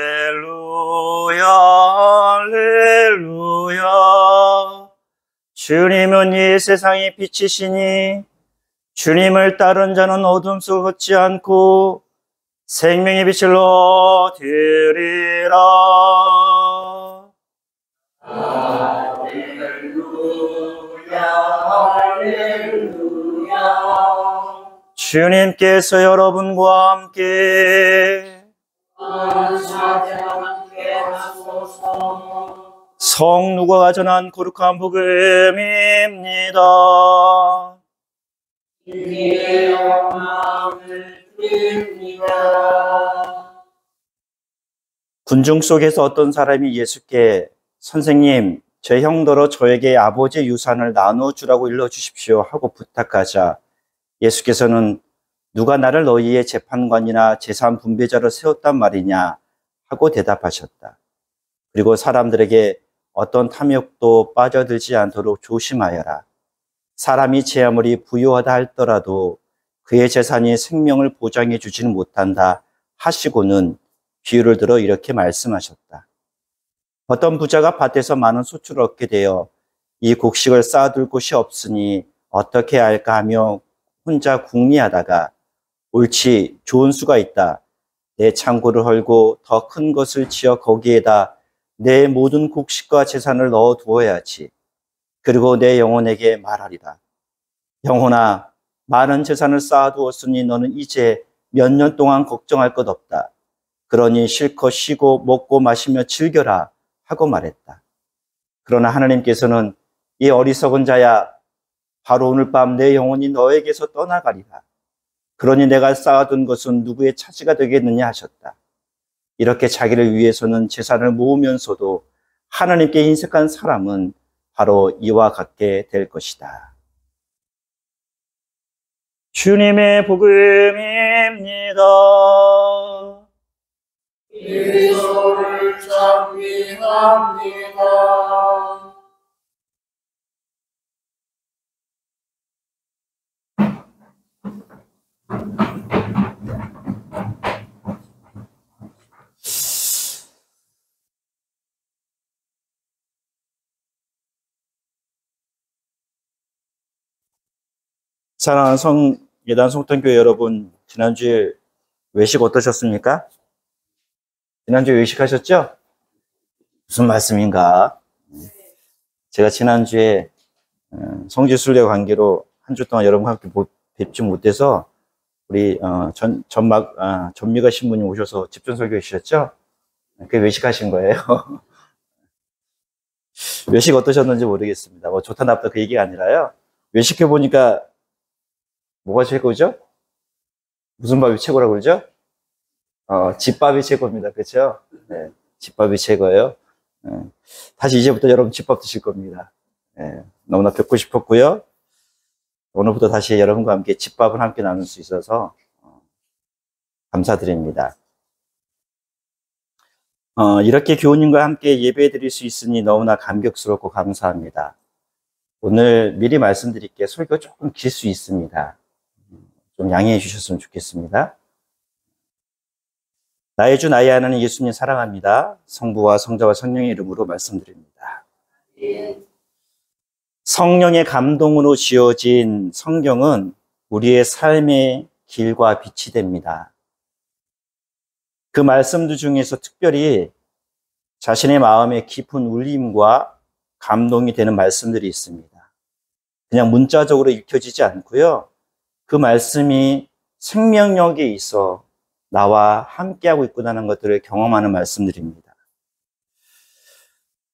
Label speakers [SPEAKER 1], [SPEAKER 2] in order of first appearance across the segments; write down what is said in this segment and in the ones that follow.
[SPEAKER 1] 할렐루야, 할렐루야. 주님은 이 세상의 빛이시니 주님을 따른 자는 어둠 속 걷지 않고 생명의 빛을 얻으리라. 할렐루야, 할렐루야. 주님께서 여러분과 함께 성루가가 전한 거룩한 복음입니다. 주님의 영광을 드립니다. 군중 속에서 어떤 사람이 예수께 선생님, 제 형더러 저에게 아버지의 유산을 나눠주라고 일러주십시오 하고 부탁하자 예수께서는 누가 나를 너희의 재판관이나 재산 분배자로 세웠단 말이냐 하고 대답하셨다. 그리고 사람들에게 어떤 탐욕도 빠져들지 않도록 조심하여라. 사람이 제 아무리 부유하다 할더라도 그의 재산이 생명을 보장해 주지는 못한다 하시고는 비유를 들어 이렇게 말씀하셨다. 어떤 부자가 밭에서 많은 소출을 얻게 되어 이 곡식을 쌓아둘 곳이 없으니 어떻게 할까 하며 혼자 궁리하다가 옳지, 좋은 수가 있다. 내 창고를 헐고 더 큰 것을 지어 거기에다 내 모든 곡식과 재산을 넣어 두어야지. 그리고 내 영혼에게 말하리라. 영혼아, 많은 재산을 쌓아두었으니 너는 이제 몇 년 동안 걱정할 것 없다. 그러니 실컷 쉬고 먹고 마시며 즐겨라 하고 말했다. 그러나 하나님께서는 이 어리석은 자야, 바로 오늘 밤 내 영혼이 너에게서 떠나가리라. 그러니 내가 쌓아둔 것은 누구의 차지가 되겠느냐 하셨다. 이렇게 자기를 위해서는 재산을 모으면서도 하나님께 인색한 사람은 바로 이와 같게 될 것이다. 주님의 복음입니다. 그리스도를 찬미합니다. 사랑하는 예단 성탄교회 여러분, 지난주에 외식 어떠셨습니까? 지난주에 외식하셨죠? 무슨 말씀인가? 제가 지난주에 성지순례 관계로 한 주 동안 여러분과 함께 뵙지 못해서 우리 전미가 신부님 오셔서 집전설교 해주셨죠? 그게 외식하신 거예요. 외식 어떠셨는지 모르겠습니다. 뭐 좋다 나쁘다 그 얘기가 아니라요. 외식해보니까 뭐가 최고죠? 무슨 밥이 최고라고 그러죠? 집밥이 최고입니다. 그렇죠? 네, 집밥이 최고예요. 다시 이제부터 여러분 집밥 드실 겁니다. 너무나 뵙고 싶었고요. 오늘부터 다시 여러분과 함께 집밥을 함께 나눌 수 있어서 감사드립니다. 이렇게 교우님과 함께 예배 드릴 수 있으니 너무나 감격스럽고 감사합니다. 오늘 미리 말씀드릴게요. 설교가 조금 길 수 있습니다. 좀 양해해 주셨으면 좋겠습니다. 나의 주 나의 하나님 예수님 사랑합니다. 성부와 성자와 성령의 이름으로 말씀드립니다. 성령의 감동으로 지어진 성경은 우리의 삶의 길과 빛이 됩니다. 그 말씀들 중에서 특별히 자신의 마음에 깊은 울림과 감동이 되는 말씀들이 있습니다. 그냥 문자적으로 읽혀지지 않고요. 그 말씀이 생명력이 있어 나와 함께하고 있구나라는 것들을 경험하는 말씀들입니다.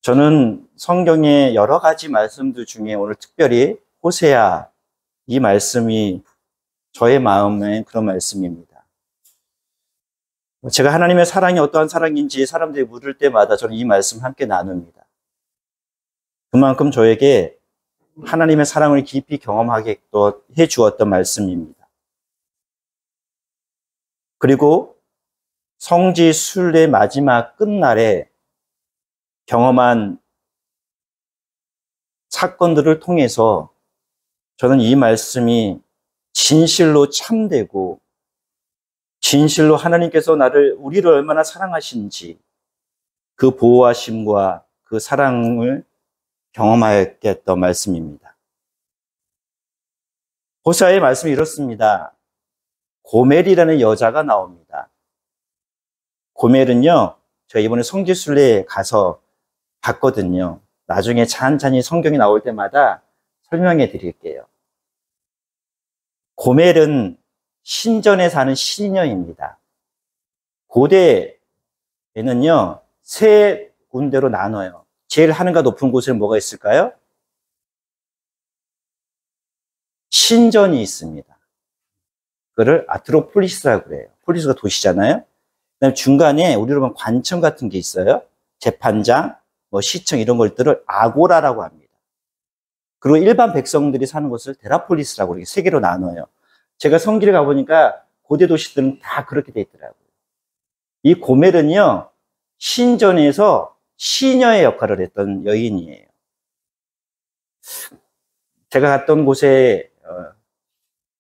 [SPEAKER 1] 저는 성경의 여러 가지 말씀들 중에 오늘 특별히 호세아 이 말씀이 저의 마음에 그런 말씀입니다. 제가 하나님의 사랑이 어떠한 사랑인지 사람들이 물을 때마다 저는 이 말씀 함께 나눕니다. 그만큼 저에게 하나님의 사랑을 깊이 경험하게 또 해주었던 말씀입니다. 그리고 성지 순례 마지막 끝날에 경험한 사건들을 통해서 저는 이 말씀이 진실로 참되고 진실로 하나님께서 우리를 얼마나 사랑하신지 그 보호하심과 그 사랑을 경험하였게 했던 말씀입니다. 호세아의 말씀이 이렇습니다. 고멜이라는 여자가 나옵니다. 고멜은요, 제가 이번에 성지순례에 가서 봤거든요. 나중에 찬찬히 성경이 나올 때마다 설명해 드릴게요. 고멜은 신전에 사는 시녀입니다. 고대에는요, 세 군데로 나눠요. 제일 하늘과 높은 곳에는 뭐가 있을까요? 신전이 있습니다. 그거를 아트로폴리스라고 그래요. 폴리스가 도시잖아요. 그다음에 중간에 우리로 보면 관청 같은 게 있어요. 재판장, 시청 이런 것들을 아고라라고 합니다. 그리고 일반 백성들이 사는 곳을 데라폴리스라고 이렇게 세 개로 나눠요. 제가 성길에 가보니까 고대 도시들은 다 그렇게 돼 있더라고요. 이 고멜은요, 신전에서 시녀의 역할을 했던 여인이에요. 제가 갔던 곳에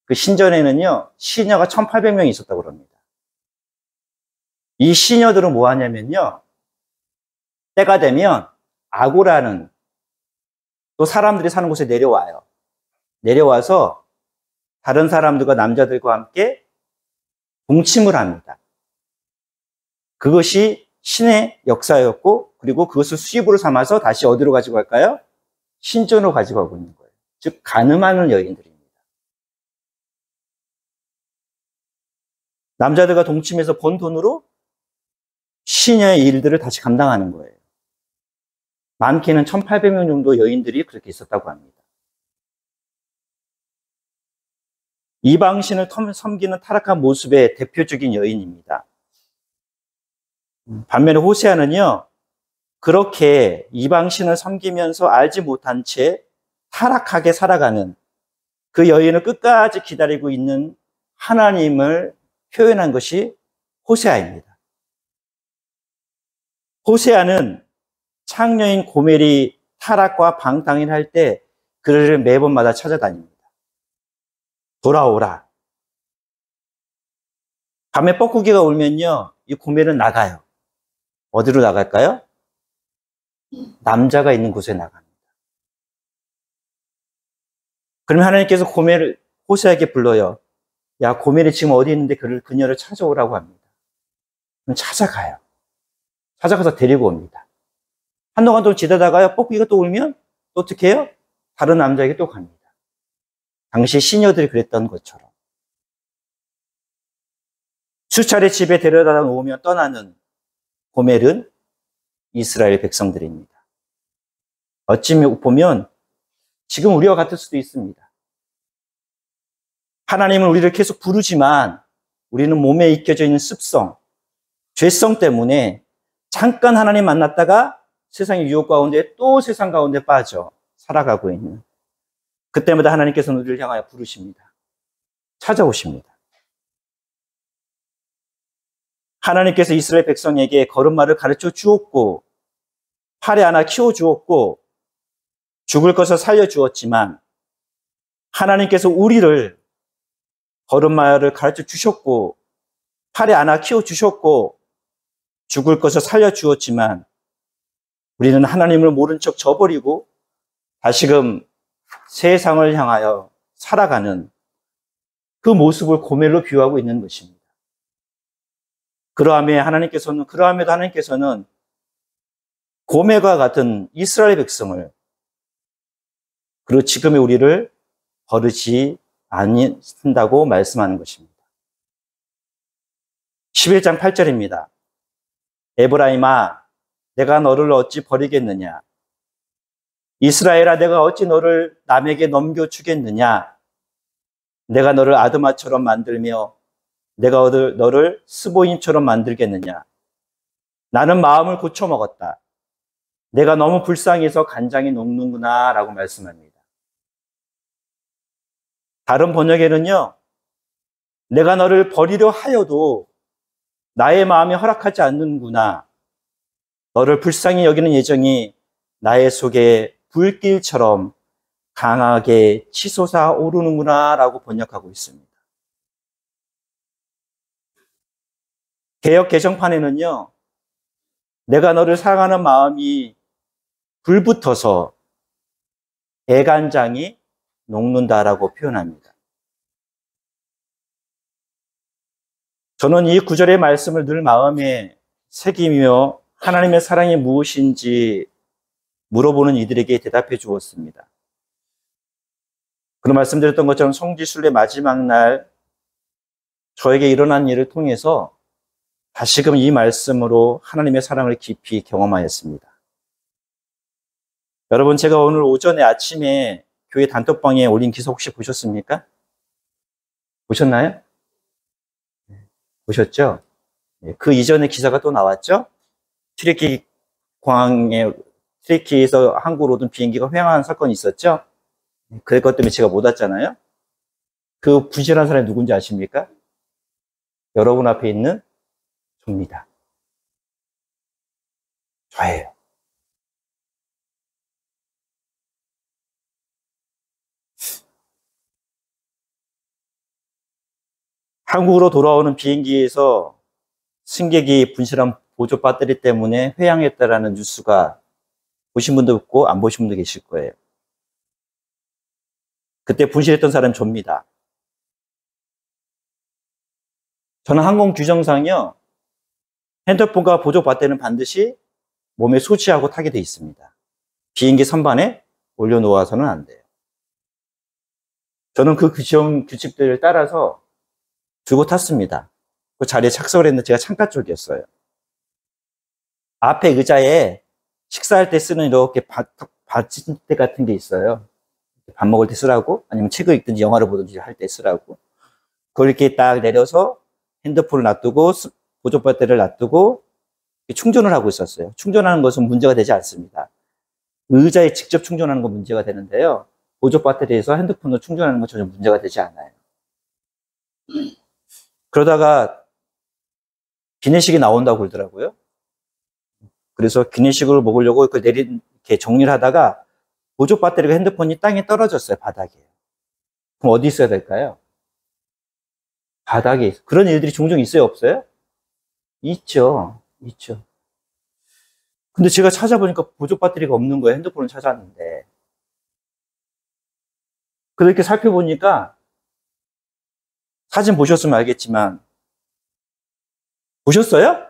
[SPEAKER 1] 그 신전에는요, 시녀가 1800명이 있었다고 합니다. 이 시녀들은 뭐 하냐면요, 때가 되면 아고라는 또 사람들이 사는 곳에 내려와요. 내려와서 다른 사람들과 남자들과 함께 동침을 합니다. 그것이 신의 역사였고, 그리고 그것을 수입으로 삼아서 다시 어디로 가지고 갈까요? 신전으로 가지고 가고 있는 거예요. 즉 간음하는 여인들입니다. 남자들과 동침해서 번 돈으로 시녀의 일들을 다시 감당하는 거예요. 많게는 1800명 정도 여인들이 그렇게 있었다고 합니다. 이방신을 섬기는 타락한 모습의 대표적인 여인입니다. 반면에 호세아는요, 그렇게 이방신을 섬기면서 알지 못한 채 타락하게 살아가는 그 여인을 끝까지 기다리고 있는 하나님을 표현한 것이 호세아입니다. 호세아는 창녀인 고멜이 타락과 방탕을 할 때 그를 매번마다 찾아다닙니다. 돌아오라. 밤에 뻐꾸기가 울면요, 이 고멜은 나가요. 어디로 나갈까요? 남자가 있는 곳에 나갑니다. 그러면 하나님께서 호세아에게 불러요. 야, 고멜이 지금 어디 있는데 그녀를 찾아오라고 합니다. 그럼 찾아가요. 찾아가서 데리고 옵니다. 한동안 또 지내다가요, 뻐꾸기가 또 울면 또 어떻게 해요? 다른 남자에게 또 갑니다. 당시 시녀들이 그랬던 것처럼. 수차례 집에 데려다 놓으며 떠나는 고멜은 이스라엘 백성들입니다. 어찌 보면 지금 우리와 같을 수도 있습니다. 하나님은 우리를 계속 부르지만 우리는 몸에 익혀져 있는 습성, 죄성 때문에 잠깐 하나님 만났다가 세상의 유혹 가운데 또 세상 가운데 빠져 살아가고 있는, 그때마다 하나님께서는 우리를 향하여 부르십니다. 찾아오십니다. 하나님께서 이스라엘 백성에게 걸음마를 가르쳐 주었고 팔에 하나 키워 주었고 죽을 것을 살려 주었지만, 하나님께서 우리를 걸음마를 가르쳐 주셨고 팔에 하나 키워 주셨고 죽을 것을 살려 주었지만, 우리는 하나님을 모른 척 저버리고 다시금 세상을 향하여 살아가는 그 모습을 고멜로 비유하고 있는 것입니다. 그러함에도 하나님께서는 고멜과 같은 이스라엘 백성을, 그리고 지금의 우리를 버리지 않는다고 말씀하는 것입니다. 11장 8절입니다. 에브라임아, 내가 너를 어찌 버리겠느냐? 이스라엘아, 내가 어찌 너를 남에게 넘겨주겠느냐? 내가 너를 아드마처럼 만들며 내가 너를 스보인처럼 만들겠느냐? 나는 마음을 고쳐먹었다. 내가 너무 불쌍해서 간장이 녹는구나 라고 말씀합니다. 다른 번역에는요, 내가 너를 버리려 하여도 나의 마음이 허락하지 않는구나. 너를 불쌍히 여기는 예정이 나의 속에 불길처럼 강하게 치솟아 오르는구나 라고 번역하고 있습니다. 개역 개정판에는요, 내가 너를 사랑하는 마음이 불붙어서 애간장이 녹는다라고 표현합니다. 저는 이 구절의 말씀을 늘 마음에 새기며 하나님의 사랑이 무엇인지 물어보는 이들에게 대답해 주었습니다. 그런 말씀드렸던 것처럼 성지순례 마지막 날 저에게 일어난 일을 통해서 다시금 이 말씀으로 하나님의 사랑을 깊이 경험하였습니다. 여러분, 제가 오늘 오전에 아침에 교회 단톡방에 올린 기사 혹시 보셨습니까? 보셨나요? 보셨죠? 그 이전에 기사가 또 나왔죠? 튀르키에서 한국으로 오던 비행기가 횡하한 사건이 있었죠? 그것 때문에 제가 못 왔잖아요? 그 부실한 사람이 누군지 아십니까? 여러분 앞에 있는 저입니다. 저예요. 한국으로 돌아오는 비행기에서 승객이 분실한 보조 배터리 때문에 회항했다라는 뉴스가 보신 분도 있고 안 보신 분도 계실 거예요. 그때 분실했던 사람이 저입니다. 저는 항공 규정상요, 핸드폰과 보조 배터리는 반드시 몸에 소지하고 타게 돼 있습니다. 비행기 선반에 올려놓아서는 안 돼요. 저는 그 규칙들을 따라서 들고 탔습니다. 그 자리에 착석을 했는데 제가 창가 쪽이었어요. 앞에 의자에 식사할 때 쓰는 이렇게 받침대 같은 게 있어요. 밥 먹을 때 쓰라고, 아니면 책을 읽든지 영화를 보든지 할 때 쓰라고. 그걸 이렇게 딱 내려서 핸드폰을 놔두고 보조 배터리를 놔두고 충전을 하고 있었어요. 충전하는 것은 문제가 되지 않습니다. 의자에 직접 충전하는 건 문제가 되는데요, 보조 배터리에서 핸드폰으로 충전하는 건 전혀 문제가 되지 않아요. 그러다가 기내식이 나온다고 그러더라고요. 그래서 기내식을 먹으려고 이렇게 정리를 하다가 보조 배터리가 핸드폰이 땅에 떨어졌어요, 바닥에. 그럼 어디 있어야 될까요? 바닥에. 그런 일들이 종종 있어요, 없어요? 있죠. 근데 제가 찾아보니까 보조 배터리가 없는 거예요. 핸드폰을 찾았는데. 그렇게 살펴보니까, 사진 보셨으면 알겠지만, 보셨어요?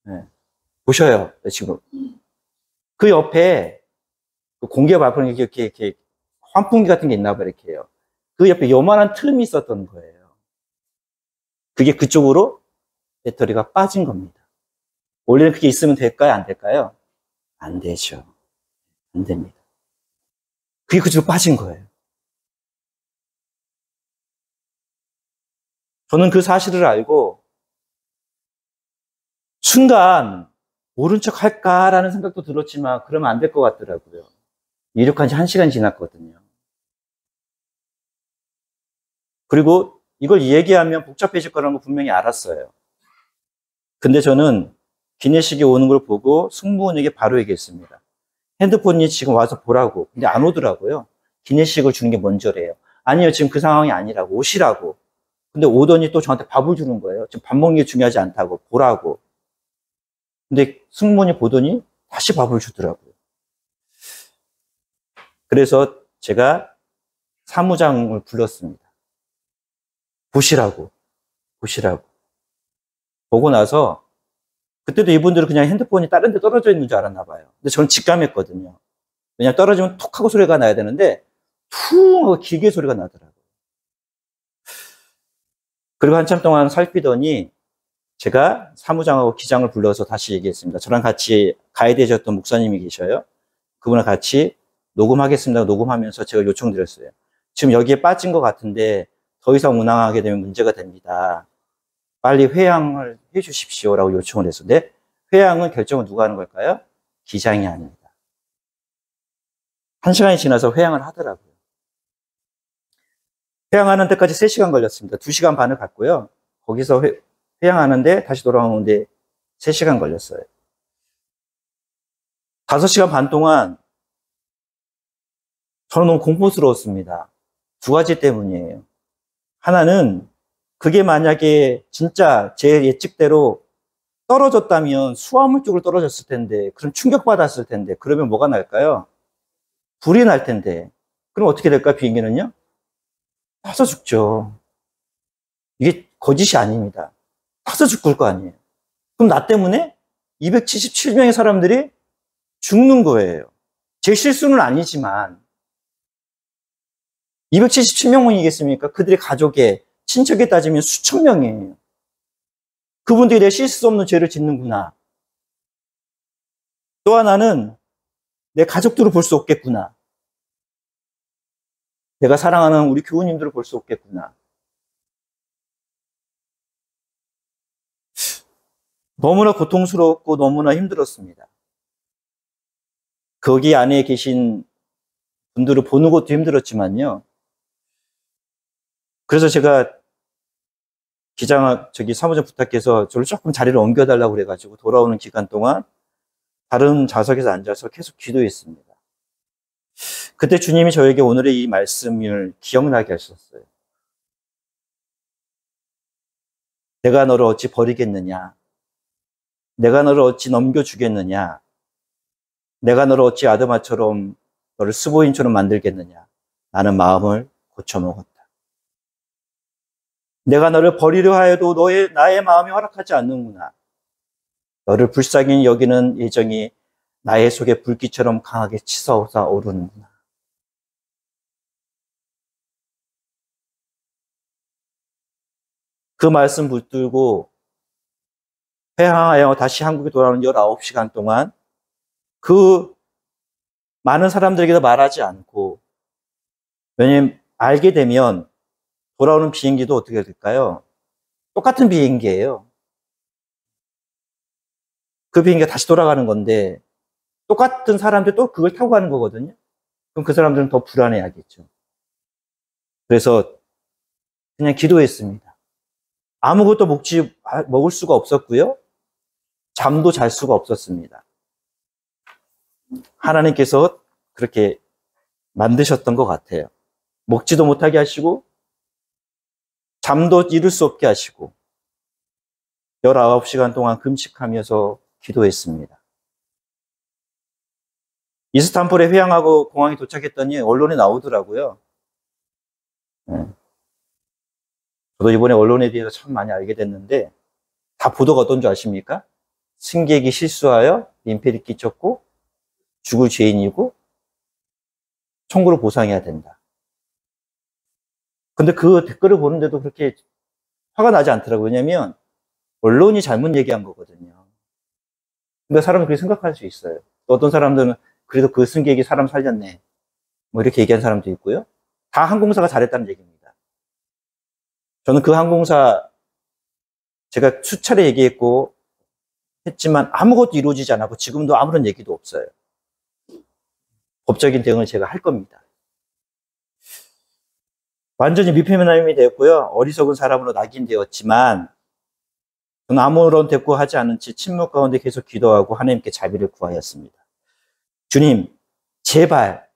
[SPEAKER 1] 네. 보셔요, 지금. 그 옆에 공기가 발표는 이렇게 환풍기 같은 게 있나 봐요, 이렇게요. 그 옆에 요만한 틈이 있었던 거예요. 그게 그쪽으로 배터리가 빠진 겁니다. 원래는 그게 있으면 될까요, 안 될까요? 안 되죠. 안 됩니다. 그게 그쪽으로 빠진 거예요. 저는 그 사실을 알고 순간 모른 척 할까라는 생각도 들었지만 그러면 안 될 것 같더라고요. 이륙한 지 1시간 지났거든요. 그리고 이걸 얘기하면 복잡해질 거라는 거 분명히 알았어요. 근데 저는 기내식이 오는 걸 보고 승무원에게 바로 얘기했습니다. 핸드폰이 지금 와서 보라고. 근데 안 오더라고요. 기내식을 주는 게 먼저래요. 아니요, 지금 그 상황이 아니라고. 오시라고. 근데 오더니 또 저한테 밥을 주는 거예요. 지금 밥 먹는 게 중요하지 않다고. 보라고. 근데 승무원이 보더니 다시 밥을 주더라고요. 그래서 제가 사무장을 불렀습니다. 보시라고. 보시라고. 보고 나서 그때도 이분들은 그냥 핸드폰이 다른 데 떨어져 있는 줄 알았나 봐요. 근데 저는 직감했거든요. 왜냐면 떨어지면 톡 하고 소리가 나야 되는데 퉁 하고 길게 소리가 나더라고요. 그리고 한참 동안 살피더니 제가 사무장하고 기장을 불러서 다시 얘기했습니다. 저랑 같이 가이드 해줬던 목사님이 계셔요. 그분과 같이 녹음하겠습니다. 녹음하면서 제가 요청드렸어요. 지금 여기에 빠진 것 같은데 더 이상 운항하게 되면 문제가 됩니다. 빨리 회항을 해 주십시오라고 요청을 했었는데 회항은 결정은 누가 하는 걸까요? 기장이 아닙니다. 1시간이 지나서 회항을 하더라고요. 회항하는 데까지 3시간 걸렸습니다. 2시간 반을 갔고요. 거기서 회항하는데 다시 돌아오는데 3시간 걸렸어요. 5시간 반 동안 저는 너무 공포스러웠습니다. 2가지 때문이에요. 하나는 그게 만약에 진짜 제 예측대로 떨어졌다면 수화물 쪽으로 떨어졌을 텐데, 그럼 충격받았을 텐데, 그러면 뭐가 날까요? 불이 날 텐데. 그럼 어떻게 될까, 비행기는요? 타서 죽죠. 이게 거짓이 아닙니다. 타서 죽을 거 아니에요. 그럼 나 때문에 277명의 사람들이 죽는 거예요. 제 실수는 아니지만 277명이겠습니까? 그들의 가족에, 친척에 따지면 수천 명이에요. 그분들이 내 씻을 수 없는 죄를 짓는구나. 또 하나는 내 가족들을 볼 수 없겠구나. 내가 사랑하는 우리 교우님들을 볼 수 없겠구나. 너무나 고통스럽고 너무나 힘들었습니다. 거기 안에 계신 분들을 보는 것도 힘들었지만요. 그래서 제가 사무장 부탁해서 저를 조금 자리를 옮겨달라고 그래가지고 돌아오는 기간 동안 다른 좌석에서 앉아서 계속 기도했습니다. 그때 주님이 저에게 오늘의 이 말씀을 기억나게 하셨어요. 내가 너를 어찌 버리겠느냐? 내가 너를 어찌 넘겨주겠느냐? 내가 너를 어찌 아드마처럼 너를 스보인처럼 만들겠느냐? 나는 마음을 고쳐먹었다. 내가 너를 버리려 하여도 나의 마음이 허락하지 않는구나. 너를 불쌍히 여기는 예정이 나의 속에 불길처럼 강하게 치솟아 오르는구나. 그 말씀 붙들고 회항하여 다시 한국에 돌아오는 19시간 동안 그 많은 사람들에게도 말하지 않고, 왜냐면 알게 되면 돌아오는 비행기도 어떻게 될까요? 똑같은 비행기예요. 그 비행기가 다시 돌아가는 건데 똑같은 사람들 또 그걸 타고 가는 거거든요. 그럼 그 사람들은 더 불안해하겠죠. 그래서 그냥 기도했습니다. 아무것도 먹을 수가 없었고요. 잠도 잘 수가 없었습니다. 하나님께서 그렇게 만드셨던 것 같아요. 먹지도 못하게 하시고 잠도 이룰 수 없게 하시고 19시간 동안 금식하면서 기도했습니다. 이스탄불에 회항하고 공항에 도착했더니 언론에 나오더라고요. 저도 이번에 언론에 대해서 참 많이 알게 됐는데 다 보도가 어떤 줄 아십니까? 승객이 실수하여 민폐를 끼쳤고 죽을 죄인이고 청구로 보상해야 된다. 근데 그 댓글을 보는데도 그렇게 화가 나지 않더라고요. 왜냐면 언론이 잘못 얘기한 거거든요. 근데 사람은 그렇게 생각할 수 있어요. 또 어떤 사람들은 그래도 그 승객이 사람 살렸네, 뭐 이렇게 얘기한 사람도 있고요. 다 항공사가 잘했다는 얘기입니다. 저는 그 항공사 제가 수차례 얘기했고 했지만 아무것도 이루어지지 않았고 지금도 아무런 얘기도 없어요. 법적인 대응을 제가 할 겁니다. 완전히 미패면함이 되었고요. 어리석은 사람으로 낙인되었지만 저는 아무런 대꾸하지 않은 채 침묵 가운데 계속 기도하고 하나님께 자비를 구하였습니다. 주님, 제발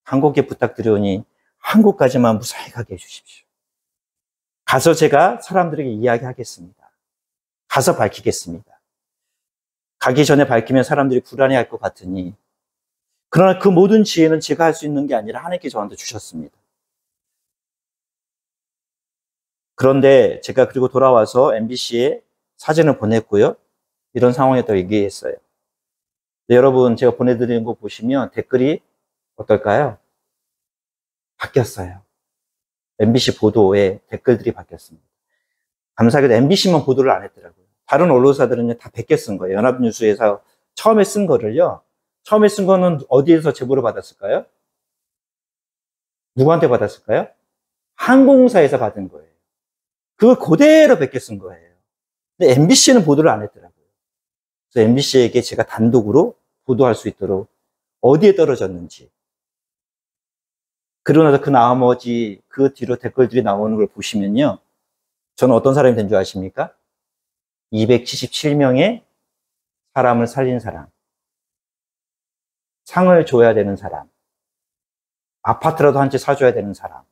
[SPEAKER 1] 한국에 부탁드리오니 한국까지만 무사히 가게 해주십시오. 가서 제가 사람들에게 이야기하겠습니다. 가서 밝히겠습니다. 가기 전에 밝히면 사람들이 불안해할 것 같으니, 그러나 그 모든 지혜는 제가 할 수 있는 게 아니라 하나님께 저한테 주셨습니다. 그런데 제가 그리고 돌아와서 MBC에 사진을 보냈고요. 이런 상황에도 얘기했어요. 네, 여러분, 제가 보내드리는 거 보시면 댓글이 어떨까요? 바뀌었어요. MBC 보도에 댓글들이 바뀌었습니다. 감사하게도 MBC만 보도를 안 했더라고요. 다른 언론사들은요, 다 베껴 쓴 거예요. 연합뉴스에서 처음에 쓴 거를요. 처음에 쓴 거는 어디에서 제보를 받았을까요? 누구한테 받았을까요? 항공사에서 받은 거예요. 그걸 그대로 베껴 쓴 거예요. 근데 MBC는 보도를 안 했더라고요. 그래서 MBC에게 제가 단독으로 보도할 수 있도록 어디에 떨어졌는지. 그러고 나서 그 나머지 그 뒤로 댓글들이 나오는 걸 보시면요. 저는 어떤 사람이 된 줄 아십니까? 277명의 사람을 살린 사람. 상을 줘야 되는 사람. 아파트라도 한 채 사줘야 되는 사람.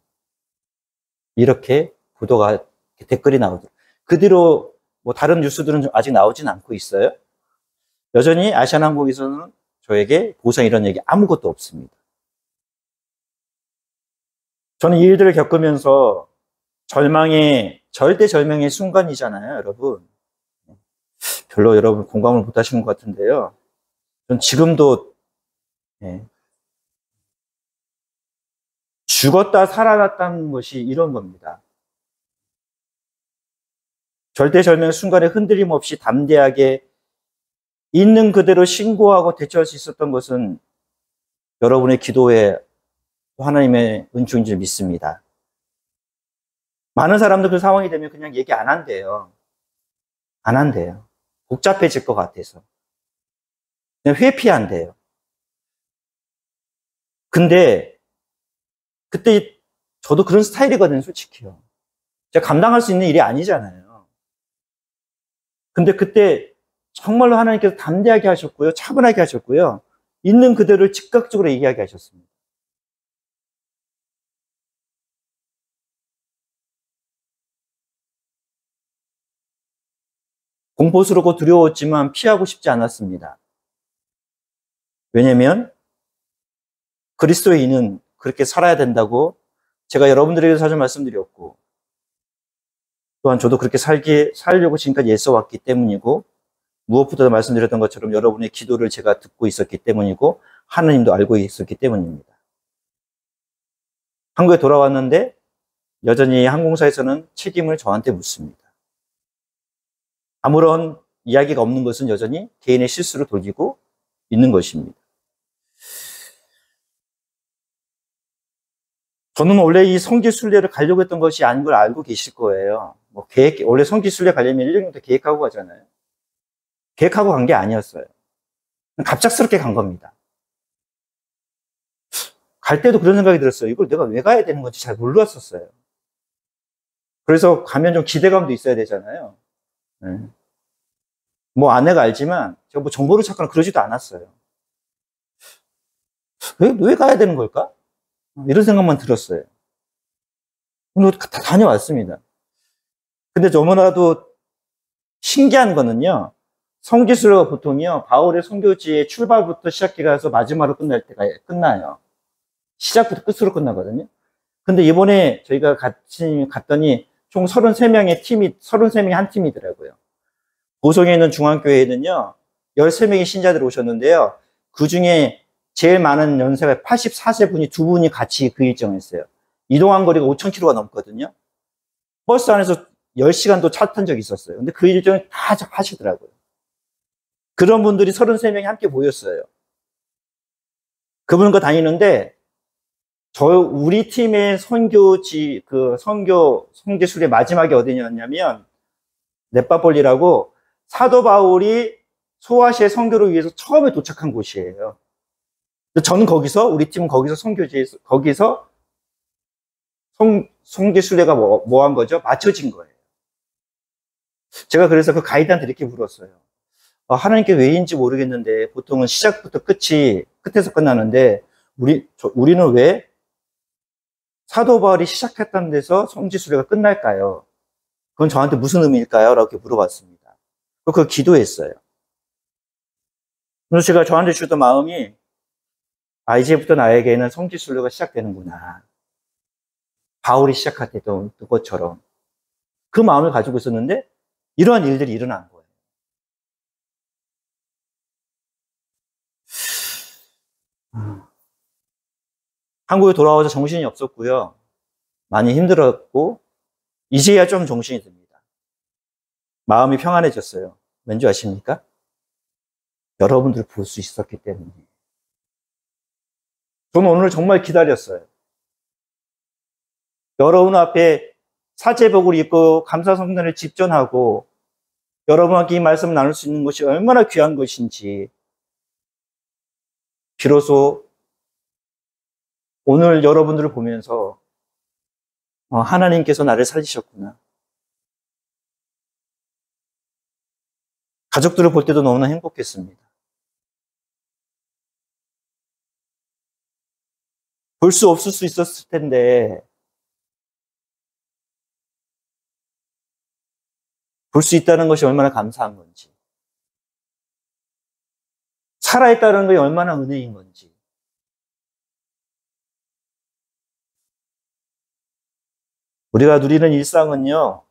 [SPEAKER 1] 이렇게 보도가, 댓글이 나오더라고요. 그 뒤로 뭐 다른 뉴스들은 아직 나오진 않고 있어요. 여전히 아시아나항공에서는 저에게 보상 이런 얘기 아무것도 없습니다. 저는 이 일들을 겪으면서 절대 절망의 순간이잖아요, 여러분. 별로 여러분 공감을 못 하시는 것 같은데요. 전 지금도, 죽었다 살아났다는 것이 이런 겁니다. 절대절명의 순간에 흔들림 없이 담대하게 있는 그대로 신고하고 대처할 수 있었던 것은 여러분의 기도에 하나님의 은총인 줄 믿습니다. 많은 사람들 그 상황이 되면 그냥 얘기 안 한대요. 안 한대요. 복잡해질 것 같아서. 그냥 회피한대요. 근데 그때 저도 그런 스타일이거든요, 솔직히요. 제가 감당할 수 있는 일이 아니잖아요. 근데 그때 정말로 하나님께서 담대하게 하셨고요. 차분하게 하셨고요. 있는 그대로를 즉각적으로 얘기하게 하셨습니다. 공포스럽고 두려웠지만 피하고 싶지 않았습니다. 왜냐면 그리스도인은 그렇게 살아야 된다고 제가 여러분들에게 자주 말씀드렸고, 또한 저도 그렇게 살려고 지금까지 애써왔기 때문이고, 무엇보다 말씀드렸던 것처럼 여러분의 기도를 제가 듣고 있었기 때문이고, 하나님도 알고 있었기 때문입니다. 한국에 돌아왔는데 여전히 항공사에서는 책임을 저한테 묻습니다. 아무런 이야기가 없는 것은 여전히 개인의 실수로 돌리고 있는 것입니다. 저는 원래 이 성지순례를 가려고 했던 것이 아닌 걸 알고 계실 거예요. 원래 성지순례 가려면 1년 정도 계획하고 가잖아요. 계획하고 간 게 아니었어요. 갑작스럽게 간 겁니다. 갈 때도 그런 생각이 들었어요. 이걸 내가 왜 가야 되는 건지 잘 몰랐었어요. 그래서 가면 좀 기대감도 있어야 되잖아요. 뭐 아내가 알지만 제가 뭐 정보를 찾거나 그러지도 않았어요. 왜 가야 되는 걸까? 이런 생각만 들었어요. 다 다녀왔습니다. 근데 너무나도 신기한 거는요, 성지순례가 보통요, 바울의 선교지의 출발부터 시작해가서 마지막으로 끝날 때가 끝나요. 시작부터 끝으로 끝나거든요. 근데 이번에 저희가 갔더니 총 33명의 한 팀이더라고요. 보성에 있는 중앙교회에는요, 13명의 신자들이 오셨는데요. 그 중에 제일 많은 연세가 84세 분이 두 분이 같이 그 일정을 했어요. 이동한 거리가 5,000km가 넘거든요. 버스 안에서 10시간도 차 탄 적이 있었어요. 근데 그 일정을 다 하시더라고요. 그런 분들이 33명이 함께 모였어요. 그분과 다니는데, 우리 팀의 성지순례 마지막이 어디였냐면, 넷바폴리라고 사도 바울이 소아시아 선교를 위해서 처음에 도착한 곳이에요. 저는 거기서, 우리 팀은 거기서 선교지에서, 거기서 성지 순례가 뭐 한 거죠? 맞춰진 거예요. 제가 그래서 그 가이드한테 이렇게 물었어요. 하나님께 왜인지 모르겠는데, 보통은 시작부터 끝에서 끝나는데, 우리는 왜 사도 바울이 시작했던 데서 성지 순례가 끝날까요? 그건 저한테 무슨 의미일까요? 라고 물어봤습니다. 그걸 기도했어요. 그래서 제가 저한테 주던 마음이, 이제부터 나에게는 성지 순례가 시작되는구나. 바울이 시작했던 그것처럼. 그 마음을 가지고 있었는데, 이러한 일들이 일어난 거예요. 한국에 돌아와서 정신이 없었고요. 많이 힘들었고, 이제야 좀 정신이 듭니다. 마음이 평안해졌어요. 왠지 아십니까? 여러분들 볼 수 있었기 때문에. 저는 오늘 정말 기다렸어요. 여러분 앞에 사제복을 입고 감사성단을 집전하고 여러분과 이 말씀을 나눌 수 있는 것이 얼마나 귀한 것인지, 비로소 오늘 여러분들을 보면서 하나님께서 나를 살리셨구나. 가족들을 볼 때도 너무나 행복했습니다. 볼 수 없을 수 있었을 텐데 볼 수 있다는 것이 얼마나 감사한 건지, 살아있다는 것이 얼마나 은혜인 건지. 우리가 누리는 일상은요,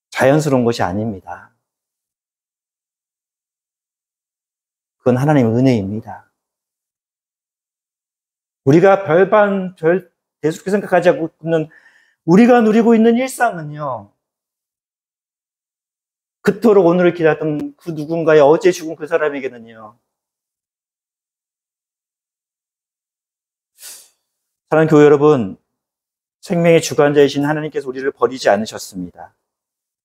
[SPEAKER 1] 자연스러운 것이 아닙니다. 그건 하나님의 은혜입니다. 우리가 별 대수롭게 생각하지 않고 있는, 우리가 누리고 있는 일상은요, 그토록 오늘을 기다렸던 그 누군가의 어제 죽은 그 사람에게는요, 사랑하는 교회 여러분, 생명의 주관자이신 하나님께서 우리를 버리지 않으셨습니다.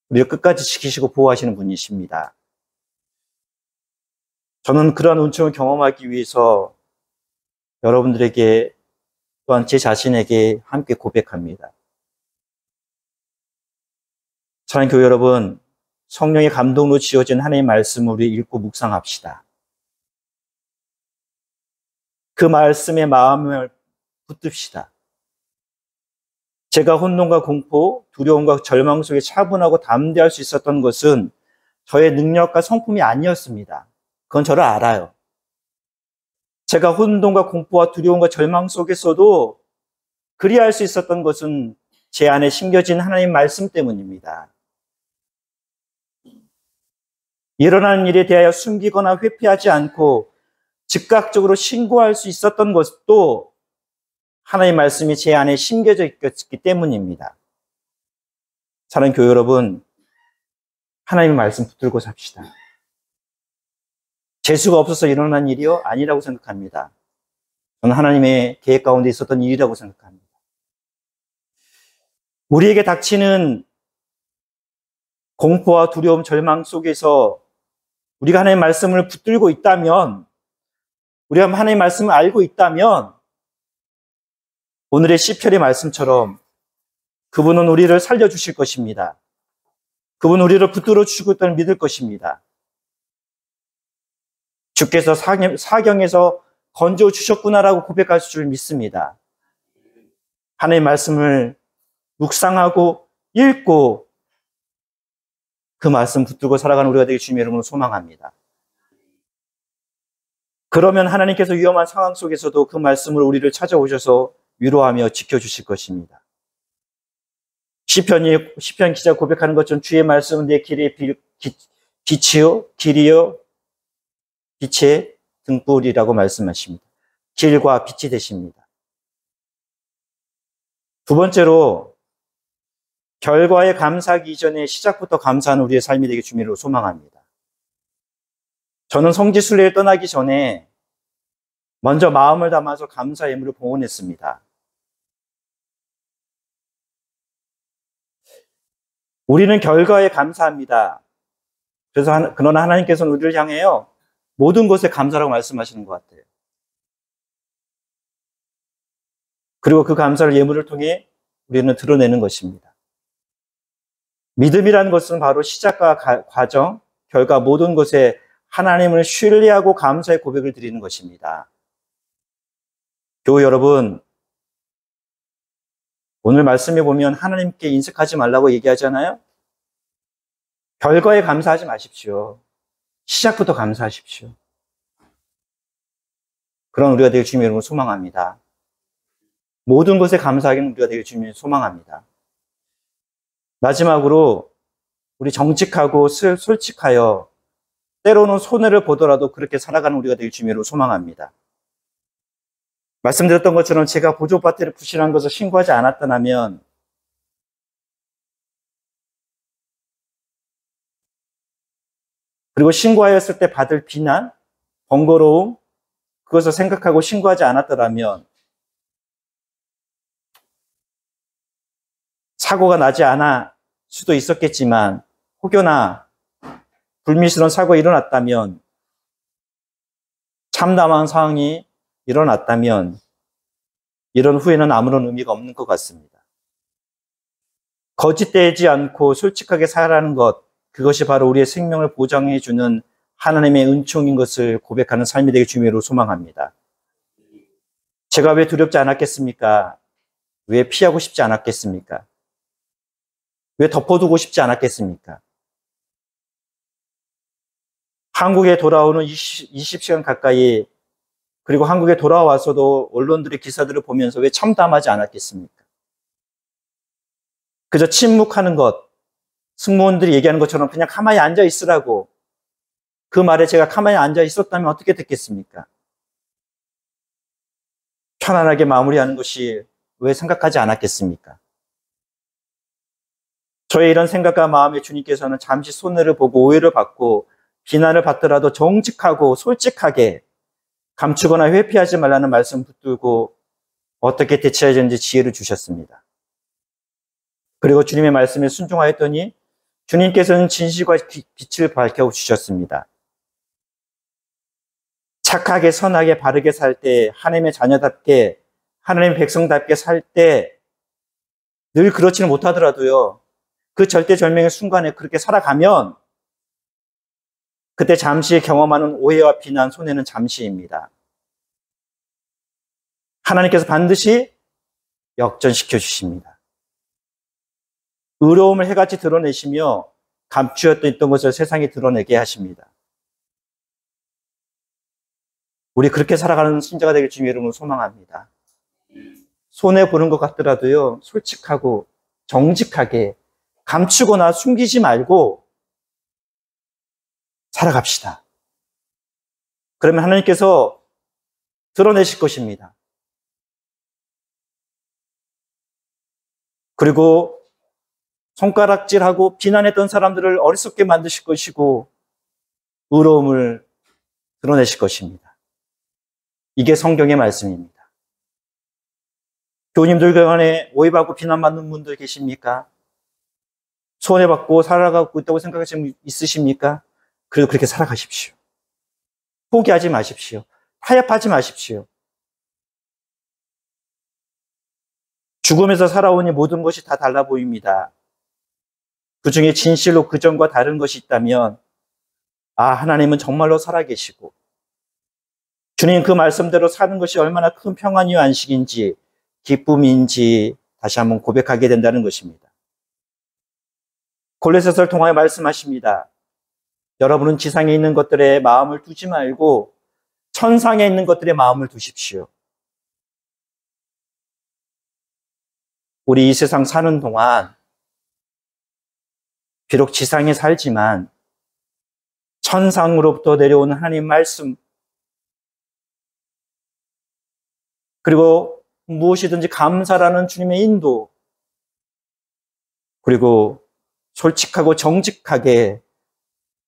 [SPEAKER 1] 우리를 끝까지 지키시고 보호하시는 분이십니다. 저는 그러한 은총을 경험하기 위해서 여러분들에게, 또한 제 자신에게 함께 고백합니다. 사랑하는 교회 여러분, 성령의 감동으로 지어진 하나님의 말씀을 우리 읽고 묵상합시다. 그 말씀에 마음을 붙듭시다. 제가 혼돈과 공포, 두려움과 절망 속에 차분하고 담대할 수 있었던 것은 저의 능력과 성품이 아니었습니다. 그건 저를 알아요. 제가 혼돈과 공포와 두려움과 절망 속에서도 그리할 수 있었던 것은 제 안에 심겨진 하나님 말씀 때문입니다. 일어나는 일에 대하여 숨기거나 회피하지 않고 즉각적으로 신고할 수 있었던 것도 하나님의 말씀이 제 안에 심겨져 있기 때문입니다. 사랑하는 교회 여러분, 하나님의 말씀 붙들고 삽시다. 재수가 없어서 일어난 일이요? 아니라고 생각합니다. 저는 하나님의 계획 가운데 있었던 일이라고 생각합니다. 우리에게 닥치는 공포와 두려움, 절망 속에서 우리가 하나님의 말씀을 붙들고 있다면, 우리가 하나님의 말씀을 알고 있다면, 오늘의 시편의 말씀처럼 그분은 우리를 살려주실 것입니다. 그분은 우리를 붙들어 주시고 있다는 믿을 것입니다. 주께서 사경에서 건져 주셨구나라고 고백할 줄 믿습니다. 하나님의 말씀을 묵상하고 읽고 그 말씀 붙들고 살아가는 우리가 되길 주님의 이름으로 소망합니다. 그러면 하나님께서 위험한 상황 속에서도 그 말씀으로 우리를 찾아오셔서 위로하며 지켜주실 것입니다. 시편 기자 고백하는 것처럼 주의 말씀은 내 길의 빛이요, 길이요, 빛의 등불이라고 말씀하십니다. 길과 빛이 되십니다. 두 번째로, 결과에 감사하기 이전에 시작부터 감사하는 우리의 삶이 되길 주님으로 소망합니다. 저는 성지순례를 떠나기 전에 먼저 마음을 담아서 감사 예물을 봉헌했습니다. 우리는 결과에 감사합니다. 그러나 하나님께서는 우리를 향해요, 모든 것에 감사라고 말씀하시는 것 같아요. 그리고 그 감사를 예물을 통해 우리는 드러내는 것입니다. 믿음이라는 것은 바로 시작과 과정, 결과 모든 것에 하나님을 신뢰하고 감사의 고백을 드리는 것입니다. 교우 여러분, 오늘 말씀에 보면 하나님께 인색하지 말라고 얘기하잖아요. 결과에 감사하지 마십시오. 시작부터 감사하십시오. 그런 우리가 되길 주님의 이름으로 소망합니다. 모든 것에 감사하기는 우리가 되길 주님의 이름으로 소망합니다. 마지막으로 우리 정직하고 솔직하여 때로는 손해를 보더라도 그렇게 살아가는 우리가 되길 주님의 이름으로 소망합니다. 말씀드렸던 것처럼 제가 보조파트를 부실한 것을 신고하지 않았다면 그리고 신고하였을 때 받을 비난, 번거로움, 그것을 생각하고 신고하지 않았더라면 사고가 나지 않을 수도 있었겠지만 혹여나 불미스러운 사고가 일어났다면, 참담한 상황이 일어났다면 이런 후회는 아무런 의미가 없는 것 같습니다. 거짓되지 않고 솔직하게 살아가는 것, 그것이 바로 우리의 생명을 보장해 주는 하나님의 은총인 것을 고백하는 삶이 되길 주님으로 소망합니다. 제가 왜 두렵지 않았겠습니까? 왜 피하고 싶지 않았겠습니까? 왜 덮어두고 싶지 않았겠습니까? 한국에 돌아오는 20시간 가까이, 그리고 한국에 돌아와서도 언론들의 기사들을 보면서 왜 참담하지 않았겠습니까? 그저 침묵하는 것, 승무원들이 얘기하는 것처럼 그냥 가만히 앉아 있으라고, 그 말에 제가 가만히 앉아 있었다면 어떻게 됐겠습니까? 편안하게 마무리하는 것이 왜 생각하지 않았겠습니까? 저의 이런 생각과 마음에 주님께서는 잠시 손해를 보고 오해를 받고 비난을 받더라도 정직하고 솔직하게 감추거나 회피하지 말라는 말씀 붙들고 어떻게 대처해야 되는지 지혜를 주셨습니다. 그리고 주님의 말씀에 순종하였더니 주님께서는 진실과 빛을 밝혀주셨습니다. 착하게 선하게 바르게 살 때, 하나님의 자녀답게, 하나님의 백성답게 살 때 늘 그렇지는 못하더라도요, 그 절대절명의 순간에 그렇게 살아가면 그때 잠시 경험하는 오해와 비난, 손해는 잠시입니다. 하나님께서 반드시 역전시켜 주십니다. 의로움을 해같이 드러내시며 감추었던 것을 세상에 드러내게 하십니다. 우리 그렇게 살아가는 신자가 되길 주님의 이름으로 소망합니다. 손해보는 것 같더라도요, 솔직하고 정직하게 감추거나 숨기지 말고 살아갑시다. 그러면 하나님께서 드러내실 것입니다. 그리고 손가락질하고 비난했던 사람들을 어리석게 만드실 것이고 의로움을 드러내실 것입니다. 이게 성경의 말씀입니다. 교우님들 간에 오해받고 비난받는 분들 계십니까? 손해받고 살아가고 있다고 생각하시는 분 있으십니까? 그래도 그렇게 살아가십시오. 포기하지 마십시오. 타협하지 마십시오. 죽음에서 살아오니 모든 것이 다 달라 보입니다. 그 중에 진실로 그전과 다른 것이 있다면, 하나님은 정말로 살아계시고 주님 그 말씀대로 사는 것이 얼마나 큰 평안이요 안식인지 기쁨인지 다시 한번 고백하게 된다는 것입니다. 골로새서를 통하여 말씀하십니다. 여러분은 지상에 있는 것들에 마음을 두지 말고 천상에 있는 것들에 마음을 두십시오. 우리 이 세상 사는 동안 비록 지상에 살지만 천상으로부터 내려오는 하나님 말씀, 그리고 무엇이든지 감사라는 주님의 인도, 그리고 솔직하고 정직하게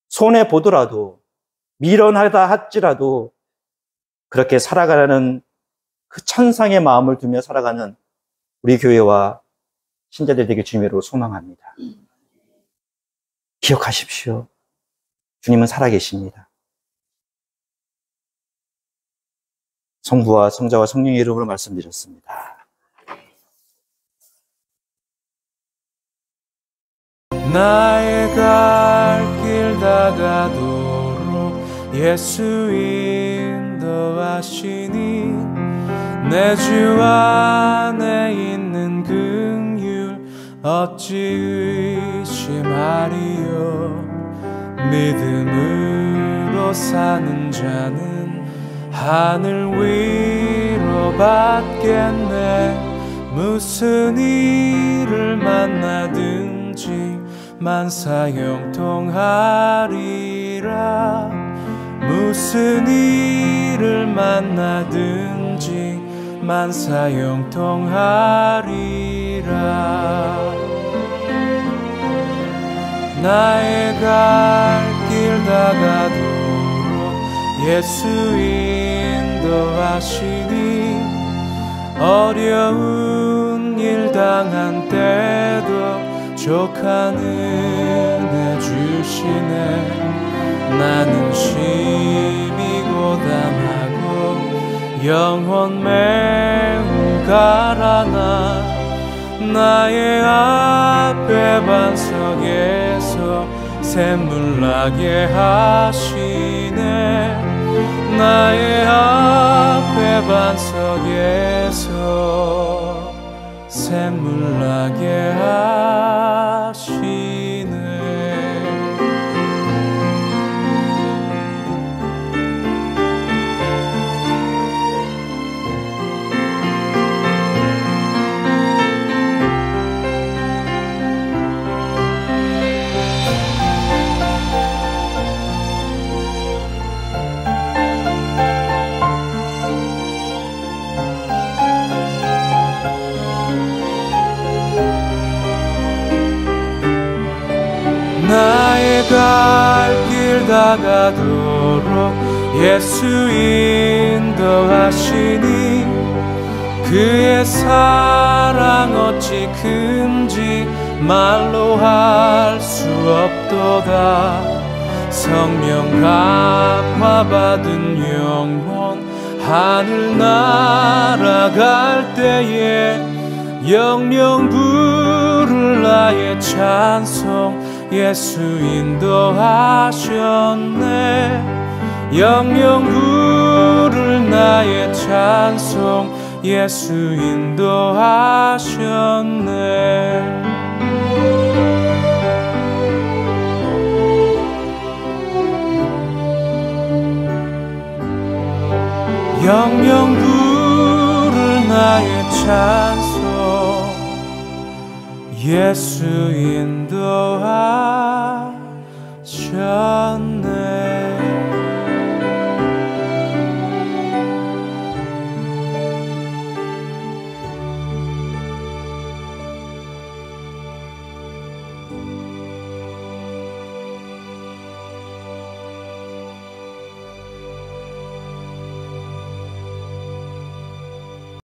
[SPEAKER 1] 손해보더라도 미련하다 할지라도 그렇게 살아가라는 그 천상의 마음을 두며 살아가는 우리 교회와 신자들 되길 주님으로 소망합니다. 기억하십시오. 주님은 살아계십니다. 성부와 성자와 성령의 이름으로 말씀드렸습니다.
[SPEAKER 2] 나의 갈 길 다가도록 예수 인도하시니 내 주 안에 있는 긍휼 어찌 의심하리요. 믿음으로 사는 자는 하늘 위로 받겠네. 무슨 일을 만나든지 만사형통하리라. 무슨 일을 만나든지 만사형통하리라. 나의 갈 길 다가도록 예수 인도하시니 어려운 일 당한 때도 족한 은혜 주시네. 나는 심히 고담하고 영혼 매우 가라나 나의 앞에 반석에서 샘물 나게 하시네. 나의 앞에 반석에서 샘물 나게 하시네. 나의 갈 길 다가도록 예수 인도하시니 그의 사랑 어찌 큰지 말로 할 수 없도다. 성령 감화받은 영혼 하늘 날아갈 때에 영영 부를 나의 찬송 예수 인도하셨네. 영영 부를 나의 찬송 예수 인도하셨네. 영영 부를 나의 찬송 예수 인도하셨네.